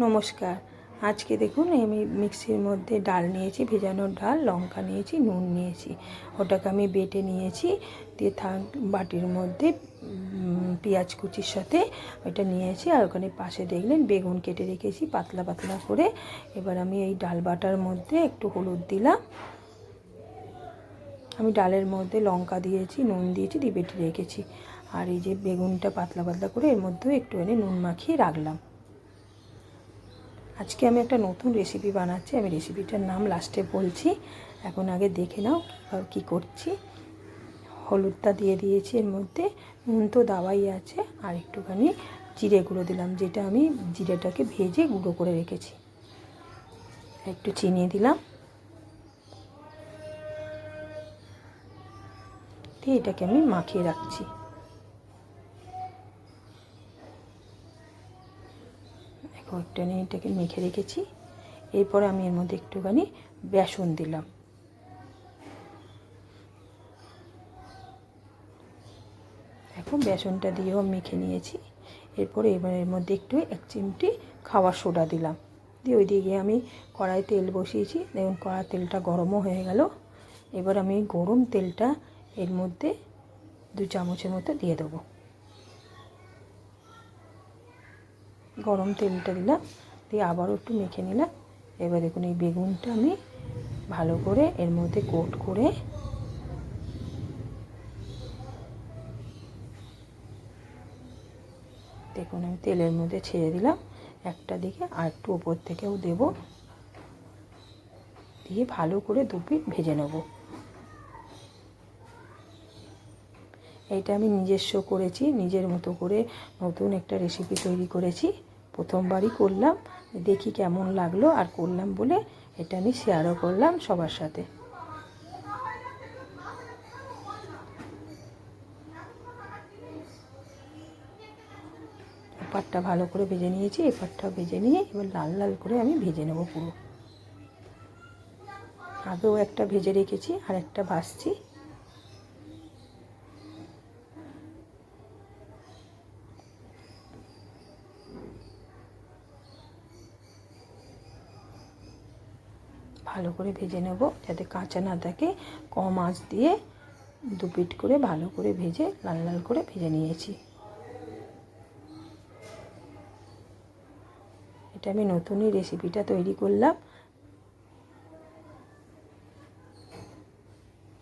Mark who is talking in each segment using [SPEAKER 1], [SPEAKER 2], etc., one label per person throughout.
[SPEAKER 1] নমস্কার। আজকে দেখুন আমি মিক্সির মধ্যে ডাল নিয়েছি, ভেজানো ডাল, লঙ্কা নিয়েছি, নুন নিয়েছি, ওটাকে আমি বেটে নিয়েছি। দিয়ে বাটির মধ্যে পেঁয়াজ কুচির সাথে ওইটা নিয়েছি। আর ওখানে পাশে দেখলেন বেগুন কেটে রেখেছি পাতলা পাতলা করে। এবার আমি এই ডাল বাটার মধ্যে একটু হলুদ দিলাম, আমি ডালের মধ্যে লঙ্কা দিয়েছি, নুন দিয়েছি, দিয়ে বেটে রেখেছি। আর এই যে বেগুনটা পাতলা পাতলা করে এর মধ্যেও একটুখানি নুন মাখিয়ে রাখলাম। আজকে আমি একটা নতুন রেসিপি বানাচ্ছি, আমি রেসিপিটার নাম লাস্টে বলছি। এখন আগে দেখে নাও কী করছি। হলুদটা দিয়ে দিয়েছি এর মধ্যে, নুন তো দেওয়াই আছে, আর একটুখানি জিরে গুঁড়ো দিলাম, যেটা আমি জিরেটাকে ভেজে গুঁড়ো করে রেখেছি। একটু চিনি দিলাম, দিয়ে এটাকে আমি মাখিয়ে রাখছি। একটুখানি এটাকে মেখে রেখেছি। এরপরে আমি এর মধ্যে একটুখানি বেসন দিলাম, এখন বেসনটা দিয়েও মেখে নিয়েছি। এরপরে এবার এর মধ্যে একটু 1 চিমটি খাওয়ার সোডা দিলাম, দিয়ে ওইদিকে আমি কড়াই তেল বসিয়েছি। দেখুন কড়াই তেলটা গরমও হয়ে গেল। এবার আমি গরম তেলটা এর মধ্যে 2 চামচের মতো দিয়ে দেবো। গরম তেলটা দিলাম, দিয়ে আবারও একটু মেখে নিলাম। এবার দেখুন এই বেগুনটা আমি ভালো করে এর মধ্যে কোট করে দেখুন আমি তেলের মধ্যে ছেড়ে দিলাম একটা দিকে, আর একটু ওপর থেকেও দেব, দিয়ে ভালো করে 2 পিঠ ভেজে নেব। এইটা আমি নিজস্ব করেছি, নিজের মতো করে নতুন একটা রেসিপি তৈরি করেছি। প্রথমবারই করলাম, দেখি কেমন লাগলো, আর করলাম বলে এটা আমি শেয়ারও করলাম সবার সাথে। এপারটা ভালো করে ভেজে নিয়েছি, এপারটা ভেজে নিয়ে এবার লাল লাল করে আমি ভেজে নেব পুরো। আগেও একটা ভেজে রেখেছি, আর একটা ভাজছি। ভালো করে ভেজে নেব যাতে কাঁচা না থাকে। কম আঁচ দিয়ে 2 পিঠ করে ভালো করে ভেজে লাল লাল করে ভেজে নিয়েছি। এটা আমি নতুনই রেসিপিটা তৈরি করলাম।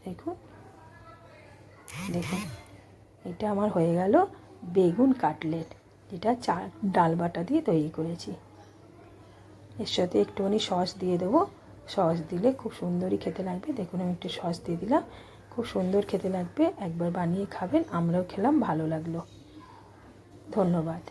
[SPEAKER 1] দেখুন দেখুন এটা আমার হয়ে গেল বেগুন কাটলেট, যেটা ডাল বাটা দিয়ে তৈরি করেছি। এর সাথে একটুখানি সস দিয়ে দেবো, সস দিলে খুব সুন্দরই খেতে লাগবে। দেখুন আমি একটু সস দিয়ে দিলাম, খুব সুন্দর খেতে লাগবে। একবার বানিয়ে খাবেন, আমরাও খেলাম, ভালো লাগলো। ধন্যবাদ।